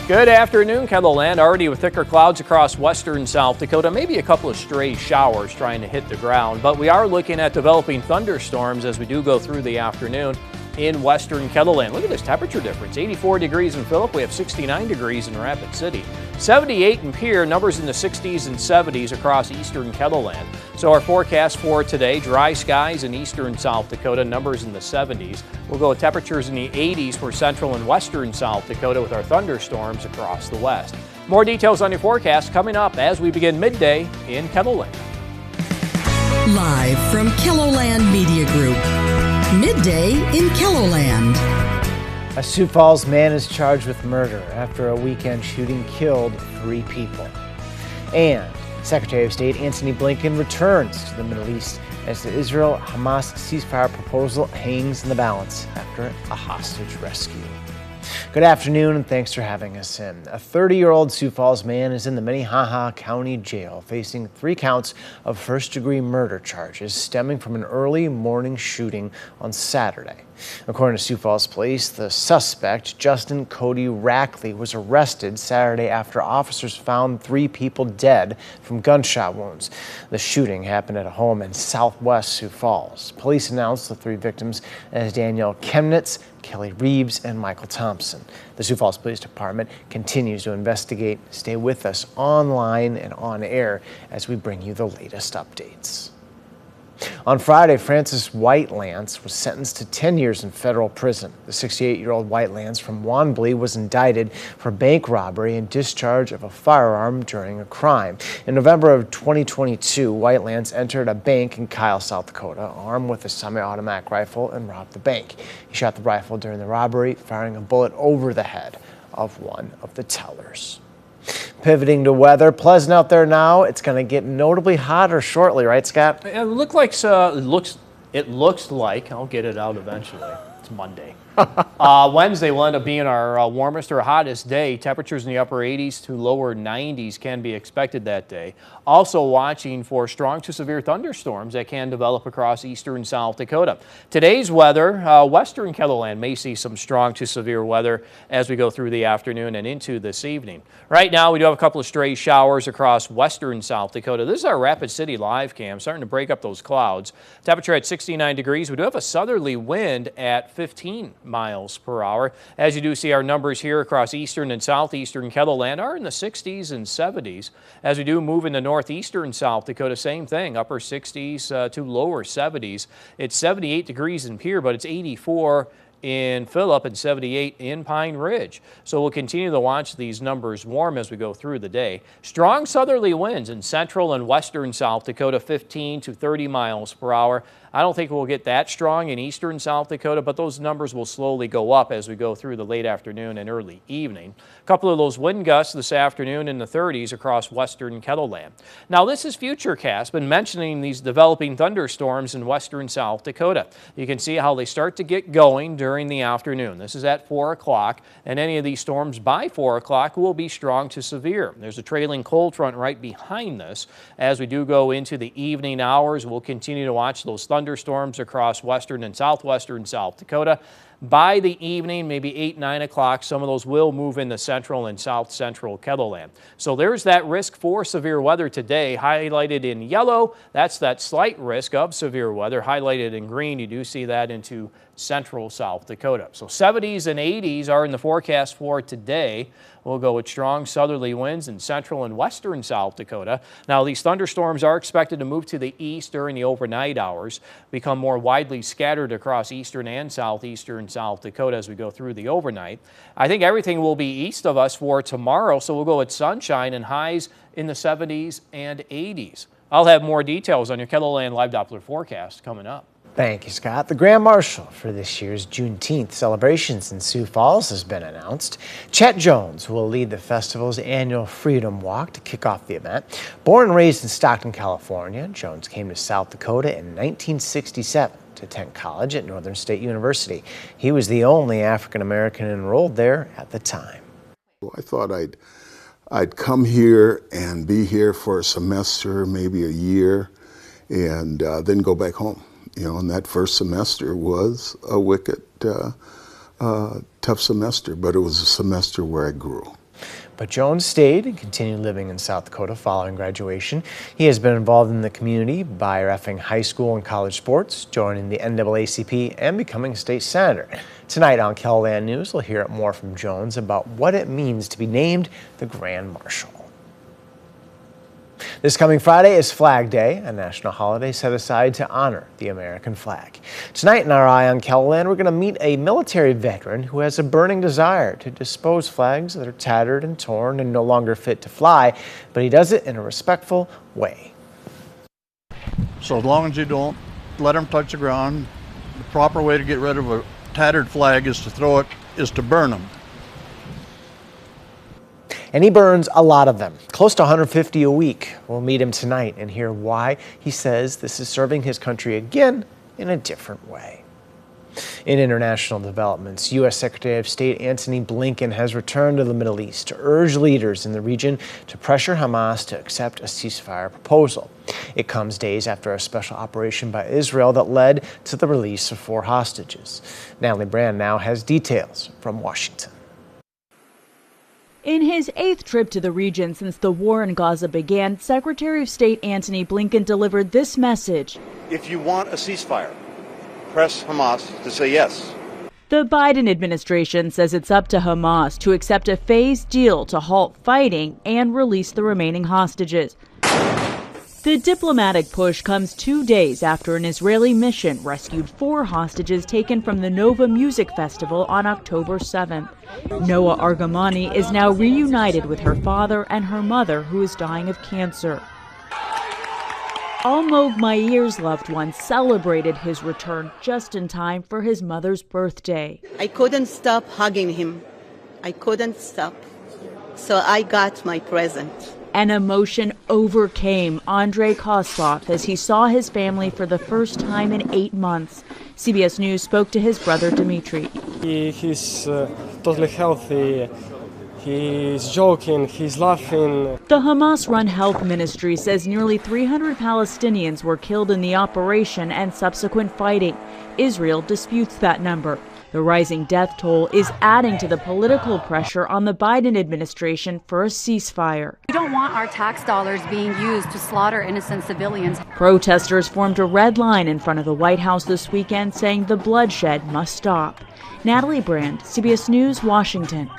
Good afternoon, KELOLAND. Already with thicker clouds across western South Dakota. Maybe a couple of stray showers trying to hit the ground, but we are looking at developing thunderstorms as we do go through the afternoon in western KELOLAND. Look at this temperature difference. 84 degrees in Phillip. We have 69 degrees in Rapid City. 78 in Pierre. Numbers in the 60s and 70s across eastern KELOLAND. So our forecast for today, dry skies in eastern South Dakota. Numbers in the 70s. We'll go with temperatures in the 80s for central and western South Dakota with our thunderstorms across the west. More details on your forecast coming up as we begin midday in KELOLAND. Live from KELOLAND Media Group. Midday in KELOLAND. A Sioux Falls man is charged with murder after a weekend shooting killed 3 people. And Secretary of State Antony Blinken returns to the Middle East as the Israel-Hamas ceasefire proposal hangs in the balance after a hostage rescue. Good afternoon and thanks for having us in. A 30-year-old Sioux Falls man is in the Minnehaha County Jail facing 3 counts of first-degree murder charges stemming from an early morning shooting on Saturday. According to Sioux Falls Police, the suspect, Justin Cody Rackley, was arrested Saturday after officers found 3 people dead from gunshot wounds. The shooting happened at a home in southwest Sioux Falls. Police announced the 3 victims as Danielle Chemnitz, Kelly Reeves, and Michael Thompson. The Sioux Falls Police Department continues to investigate. Stay with us online and on air as we bring you the latest updates. On Friday, Francis Whitelance was sentenced to 10 years in federal prison. The 68-year-old Whitelance from Wanblee was indicted for bank robbery and discharge of a firearm during a crime. In November of 2022, Whitelance entered a bank in Kyle, South Dakota, armed with a semi-automatic rifle and robbed the bank. He shot the rifle during the robbery, firing a bullet over the head of one of the tellers. Pivoting to weather, pleasant out there now. It's going to get notably hotter shortly, right, Scott? It looks like I'll get it out eventually. It's Monday. Wednesday will end up being our warmest or hottest day. Temperatures in the upper 80s to lower 90s can be expected that day. Also watching for strong to severe thunderstorms that can develop across eastern South Dakota. Today's weather, western KELOLAND may see some strong to severe weather as we go through the afternoon and into this evening. Right now we do have a couple of stray showers across western South Dakota. This is our Rapid City live cam, starting to break up those clouds. Temperature at 69 degrees. We do have a southerly wind at 15 miles per hour. As you do see, our numbers here across eastern and southeastern KELOLAND are in the 60s and 70s. As we do move into northeastern South Dakota, same thing, upper 60s to lower 70s. It's 78 degrees in Pierre, but it's 84 in Phillip and 78 in Pine Ridge. So we'll continue to watch these numbers warm as we go through the day. Strong southerly winds in central and western South Dakota, 15 to 30 miles per hour. I don't think we'll get that strong in eastern South Dakota, but those numbers will slowly go up as we go through the late afternoon and early evening. A couple of those wind gusts this afternoon in the 30s across western KELOLAND. Now this is Futurecast, been mentioning these developing thunderstorms in western South Dakota. You can see how they start to get going during the afternoon. This is at 4 o'clock, and any of these storms by 4 o'clock will be strong to severe. There's a trailing cold front right behind this. As we do go into the evening hours, we'll continue to watch those thunderstorms across western and southwestern South Dakota. By the evening, maybe 8, 9 o'clock, some of those will move into central and south central KELOLAND. So there's that risk for severe weather today, highlighted in yellow. That's that slight risk of severe weather. Highlighted in green, you do see that into central South Dakota. So 70s and 80s are in the forecast for today. We'll go with strong southerly winds in central and western South Dakota. Now these thunderstorms are expected to move to the east during the overnight hours, become more widely scattered across eastern and southeastern South Dakota as we go through the overnight. I think everything will be east of us for tomorrow, so we'll go with sunshine and highs in the 70s and 80s. I'll have more details on your KELOLAND Live Doppler forecast coming up. Thank you, Scott. The Grand Marshal for this year's Juneteenth celebrations in Sioux Falls has been announced. Chet Jones will lead the festival's annual Freedom Walk to kick off the event. Born and raised in Stockton, California, Jones came to South Dakota in 1967 to attend college at Northern State University. He was the only African-American enrolled there at the time. Well, I thought I'd come here and be here for a semester, maybe a year, and then go back home. You know, and that first semester was a wicked, tough semester, but it was a semester where I grew. But Jones stayed and continued living in South Dakota following graduation. He has been involved in the community by reffing high school and college sports, joining the NAACP, and becoming a state senator. Tonight on KELOLAND News, we'll hear more from Jones about what it means to be named the Grand Marshal. This coming Friday is Flag Day, a national holiday set aside to honor the American flag. Tonight in our Eye on KELOLAND, we're going to meet a military veteran who has a burning desire to dispose flags that are tattered and torn and no longer fit to fly, but he does it in a respectful way. So as long as you don't let them touch the ground, the proper way to get rid of a tattered flag is to burn them. And he burns a lot of them, close to 150 a week. We'll meet him tonight and hear why he says this is serving his country again in a different way. In international developments, U.S. Secretary of State Antony Blinken has returned to the Middle East to urge leaders in the region to pressure Hamas to accept a ceasefire proposal. It comes days after a special operation by Israel that led to the release of 4 hostages. Natalie Brand now has details from Washington. In his 8th trip to the region since the war in Gaza began, Secretary of State Antony Blinken delivered this message. If you want a ceasefire, press Hamas to say yes. The Biden administration says it's up to Hamas to accept a phased deal to halt fighting and release the remaining hostages. The diplomatic push comes 2 days after an Israeli mission rescued 4 hostages taken from the Nova Music Festival on October 7th. Noah Argamani is now reunited with her father and her mother, who is dying of cancer. Almog Mair's loved one celebrated his return just in time for his mother's birthday. I couldn't stop hugging him. I couldn't stop. So I got my present. An emotion overcame Andrei Kozlov as he saw his family for the first time in 8 months. CBS News spoke to his brother Dmitry. He's totally healthy. He's joking, he's laughing. The Hamas-run health ministry says nearly 300 Palestinians were killed in the operation and subsequent fighting. Israel disputes that number. The rising death toll is adding to the political pressure on the Biden administration for a ceasefire. We don't want our tax dollars being used to slaughter innocent civilians. Protesters formed a red line in front of the White House this weekend saying the bloodshed must stop. Natalie Brand, CBS News, Washington.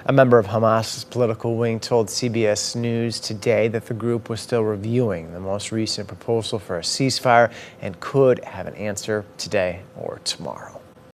A member of Hamas's political wing told CBS News today that the group was still reviewing the most recent proposal for a ceasefire and could have an answer today or tomorrow.